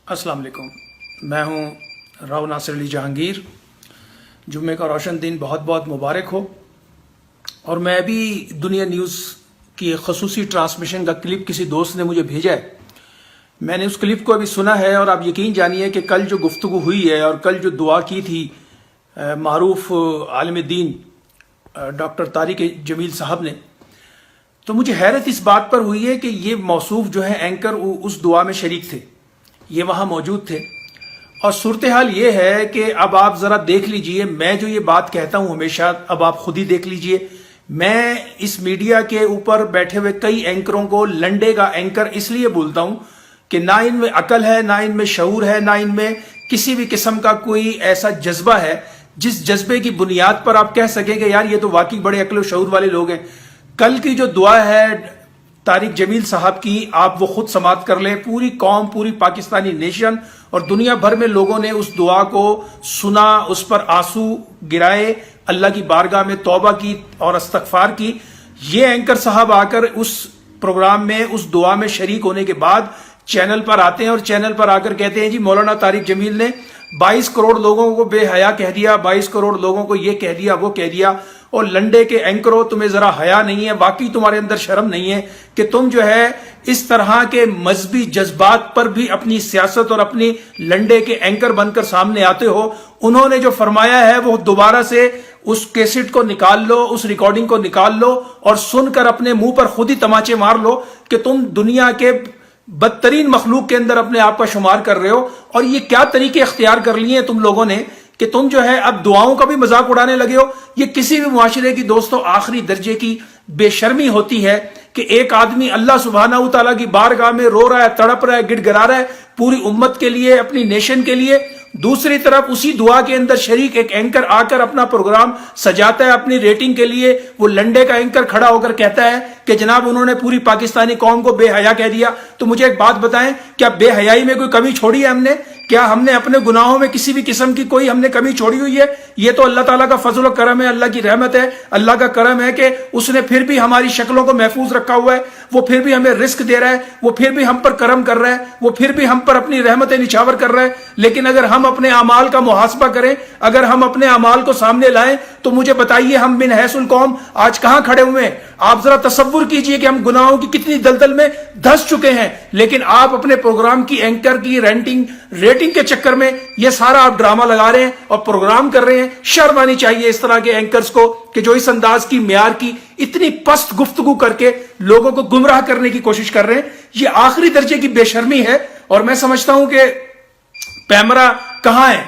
अस्सलाम वालेकुम। मैं हूँ राव नासिर अली जहांगीर। जुम्मे का रोशन दिन बहुत बहुत मुबारक हो। और मैं अभी दुनिया न्यूज़ की खसूसी ट्रांसमिशन का क्लिप किसी दोस्त ने मुझे भेजा है। मैंने उस क्लिप को अभी सुना है और आप यकीन जानिए कि कल जो गुफ्तगू हुई है और कल जो दुआ की थी मारूफ आलिम दीन डॉक्टर तारिक जमील साहब ने, तो मुझे हैरत इस बात पर हुई है कि ये मौसूफ जो है एंकर उस दुआ में शरीक थे, ये वहाँ मौजूद थे। और सूरत हाल ये है कि अब आप ज़रा देख लीजिए, मैं जो ये बात कहता हूँ हमेशा, अब आप खुद ही देख लीजिए। मैं इस मीडिया के ऊपर बैठे हुए कई एंकरों को लंडे का एंकर इसलिए बोलता हूँ कि ना इनमें अकल है, ना इनमें शऊर है, ना इनमें किसी भी किस्म का कोई ऐसा जज्बा है जिस जज्बे की बुनियाद पर आप कह सकें कि यार ये तो वाकई बड़े अक्ल शऊर वाले लोग हैं। कल की जो दुआ है तारिक जमील साहब की, आप वो खुद समाप्त कर लें। पूरी कौम, पूरी पाकिस्तानी नेशन और दुनिया भर में लोगों ने उस दुआ को सुना, उस पर आंसू गिराए, अल्लाह की बारगाह में तौबा की और इस्तगफार की। ये एंकर साहब आकर उस प्रोग्राम में उस दुआ में शरीक होने के बाद चैनल पर आते हैं और चैनल पर आकर कहते हैं जी मौलाना तारिक जमील ने 22 करोड़ लोगों को बेहया कह दिया, 22 करोड़ लोगों को ये कह दिया, वो कह दिया। और लंडे के एंकरों, तुम्हें जरा हया नहीं है, वाकई तुम्हारे अंदर शर्म नहीं है कि तुम जो है इस तरह के मजहबी जज्बात पर भी अपनी सियासत और अपनी लंडे के एंकर बनकर सामने आते हो। उन्होंने जो फरमाया है वो दोबारा से उस कैसेट को निकाल लो, उस रिकॉर्डिंग को निकाल लो और सुनकर अपने मुंह पर खुद ही तमाचे मार लो कि तुम दुनिया के बदतरीन मखलूक के अंदर अपने आप का शुमार कर रहे हो। और ये क्या तरीके अख्तियार कर लिए हैं तुम लोगों ने कि तुम जो है अब दुआओं का भी मजाक उड़ाने लगे हो। ये किसी भी मुआशरे की दोस्तों आखिरी दर्जे की बेशर्मी होती है कि एक आदमी अल्लाह सुब्हानहू तआला की बारगाह में रो रहा है, तड़प रहा है, गिड़गिड़ा रहा है पूरी उम्मत के लिए, अपनी नेशन के लिए। दूसरी तरफ उसी दुआ के अंदर शरीक एक एंकर आकर अपना प्रोग्राम सजाता है अपनी रेटिंग के लिए। वो लंडे का एंकर खड़ा होकर कहता है कि जनाब उन्होंने पूरी पाकिस्तानी कौम को बेहया कह दिया। तो मुझे एक बात बताएं, क्या बेहयाई में कोई कमी छोड़ी है हमने? क्या हमने अपने गुनाहों में किसी भी किस्म की कोई हमने कमी छोड़ी हुई है? ये तो अल्लाह ताला का फजल और करम है, अल्लाह की रहमत है, अल्लाह का करम है कि उसने फिर भी हमारी शक्लों को महफूज रखा हुआ है। वो फिर भी हमें रिस्क दे रहा है, वो फिर भी हम पर करम कर रहा है, वो फिर भी हम पर अपनी रहमतें निछावर कर रहा है। लेकिन अगर हम अपने अमाल का मुहासबा करें, अगर हम अपने अमाल को सामने लाएं, तो मुझे बताइए हम बिन हैसुल कौम आज कहां खड़े हुए हैं? आप जरा तसव्वुर कीजिए कि हम गुनाहों की कितनी दलदल में धंस चुके हैं। लेकिन आप अपने प्रोग्राम की एंकर की रेटिंग के चक्कर में ये सारा आप ड्रामा लगा रहे हैं और प्रोग्राम कर रहे हैं। शर्म आनी चाहिए इस तरह के एंकर्स को कि जो इस अंदाज की म्यार की इतनी पस्त गुफ्तगू करके लोगों को गुमराह करने की कोशिश कर रहे हैं। ये आखिरी दर्जे की बेशर्मी है। और मैं समझता हूं कि पैमरा कहां है?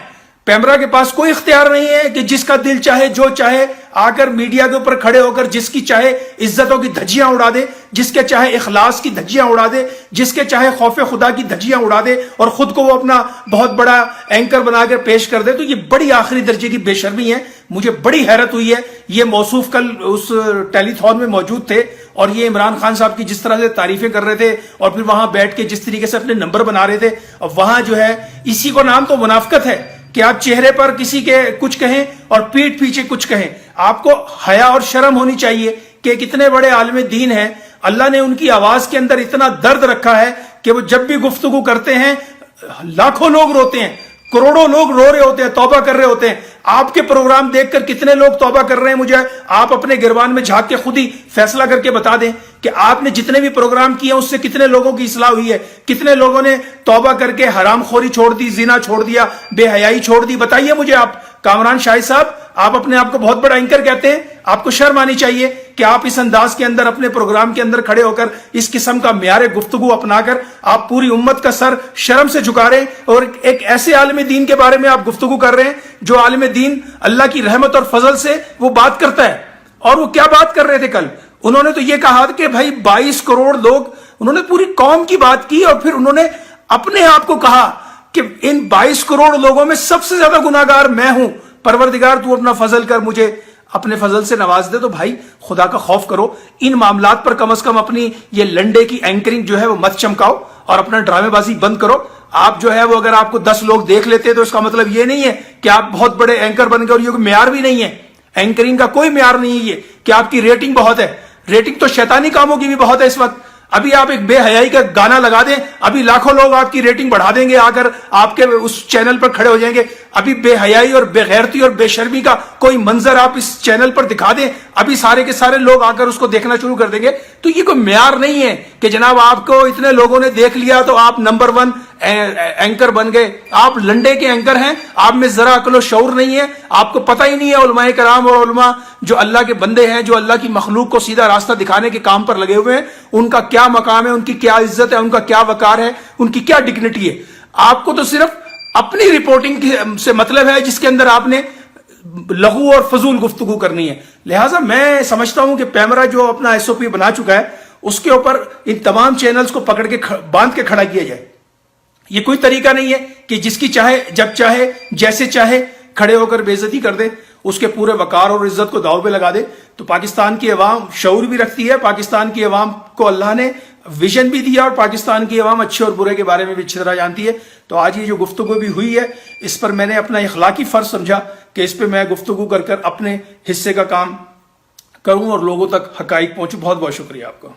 पैमरा के पास कोई इख्तियार नहीं है कि जिसका दिल चाहे जो चाहे आकर मीडिया के ऊपर खड़े होकर जिसकी चाहे इज्जतों की धज्जियां उड़ा दे, जिसके चाहे इखलास की धज्जियां उड़ा दे, जिसके चाहे खौफ खुदा की धज्जियां उड़ा दे और खुद को वो अपना बहुत बड़ा एंकर बनाकर पेश कर दे। तो ये बड़ी आखिरी दर्जे की बेशर्मी है। मुझे बड़ी हैरत हुई है। ये मौसूफ कल उस टेलीथॉन में मौजूद थे और ये इमरान खान साहब की जिस तरह से तारीफें कर रहे थे और फिर वहां बैठ के जिस तरीके से अपने नंबर बना रहे थे। और वहां जो है इसी को नाम तो मुनाफिकत है कि आप चेहरे पर किसी के कुछ कहें और पीठ पीछे कुछ कहें। आपको हया और शर्म होनी चाहिए कि कितने बड़े आलिम दीन हैं। अल्लाह ने उनकी आवाज के अंदर इतना दर्द रखा है कि वो जब भी गुफ्तगू करते हैं लाखों लोग रोते हैं, करोड़ों लोग रो रहे होते हैं, तौबा कर रहे होते हैं। आपके प्रोग्राम देखकर कितने लोग तौबा कर रहे हैं, मुझे आप अपने गिरबान में झांक के खुद ही फैसला करके बता दें कि आपने जितने भी प्रोग्राम किए उससे कितने लोगों की इस्लाह हुई है, कितने लोगों ने तौबा करके हरामखोरी छोड़ दी, जिना छोड़ दिया, बेहयाई छोड़ दी। बताइए मुझे आप। कामरान शाहिद साहब, आप अपने आप को बहुत बड़ा एंकर कहते हैं, आपको शर्म आनी चाहिए कि आप इस अंदाज के अंदर अपने प्रोग्राम के अंदर खड़े होकर इस किस्म का म्यारे गुफ्तगू अपनाकर आप पूरी उम्मत का सर शर्म से झुका रहे हैं। और एक ऐसे आलिम दीन के बारे में आप गुफ्तगू कर रहे हैं जो आलिम दीन अल्लाह की रहमत और फजल से वो बात करता है। और वो क्या बात कर रहे थे कल? उन्होंने तो ये कहा कि भाई 22 करोड़ लोग, उन्होंने पूरी कौम की बात की और फिर उन्होंने अपने आप को कहा कि इन 22 करोड़ लोगों में सबसे ज्यादा गुनाहगार मैं हूं। परवरदिगार तू अपना फजल कर, मुझे अपने फजल से नवाज दे। तो भाई खुदा का खौफ करो। इन मामलात पर कम से कम अपनी ये लंडे की एंकरिंग जो है वो मत चमकाओ और अपना ड्रामेबाजी बंद करो। आप जो है वो अगर आपको 10 लोग देख लेते तो इसका मतलब ये नहीं है कि आप बहुत बड़े एंकर बन गए। और ये म्यार भी नहीं है, एंकरिंग का कोई म्यार नहीं है ये कि आपकी रेटिंग बहुत है। रेटिंग तो शैतानी कामों की भी बहुत है इस वक्त। ابھی آپ ایک بے حیائی کا گانا لگا دیں, ابھی لاکھوں لوگ آپ کی ریٹنگ بڑھا دیں گے, آ کر آپ کے اس چینل پر کھڑے ہو جائیں گے. ابھی بے حیائی اور بے غیرتی اور بے شرمی کا کوئی منظر آپ اس چینل پر دکھا دیں, ابھی سارے کے سارے لوگ آ کر اس کو دیکھنا شروع کر دیں گے. تو یہ کوئی معیار نہیں ہے کہ جناب آپ کو اتنے لوگوں نے دیکھ لیا تو آپ نمبر 1 اینکر بن گئے. آپ لنڈے کے اینکر ہیں, آپ میں ذرا عقل و شعور نہیں ہے, آپ کو پتہ ہی نہیں ہے علماء کرام اور علماء جو اللہ کے بندے ہیں, جو اللہ کی مخلوق کو سیدھا راستہ دکھانے کے کام پر لگے ہوئے ہیں, ان کا کیا مقام ہے, ان کی کیا عزت ہے, ان کا کیا وقار ہے, ان کی کیا ڈگنیٹی ہے. آپ کو تو صرف اپنی رپورٹنگ سے مطلب ہے جس کے اندر آپ نے لغو اور فضول گفتگو کرنی ہے. لہٰذا میں سمجھتا ہوں کہ پیمرا جو اپنا ایس او پی بنا چکا ہے اس کے اوپر ان تمام چینلز کو پکڑ کے باندھ کے کھڑا کیا جائے. یہ کوئی طریقہ نہیں ہے کہ جس کی چاہے جب چاہے جیسے چاہے کھڑے ہو کر بے عزتی کر دے, اس کے پورے وقار اور عزت کو داؤ پہ لگا دے. تو پاکستان کی عوام شعور بھی رکھتی ہے, پاکستان کی عوام کو اللہ نے ویژن بھی دیا, اور پاکستان کی عوام اچھے اور برے کے بارے میں بھی اچھی طرح جانتی ہے. تو آج یہ جو گفتگو بھی ہوئی ہے اس پر میں نے اپنا اخلاقی فرض سمجھا کہ اس پہ میں گفتگو کر اپنے حصے کا کام کروں اور لوگوں تک حقائق پہنچوں. بہت بہت شکریہ آپ کا.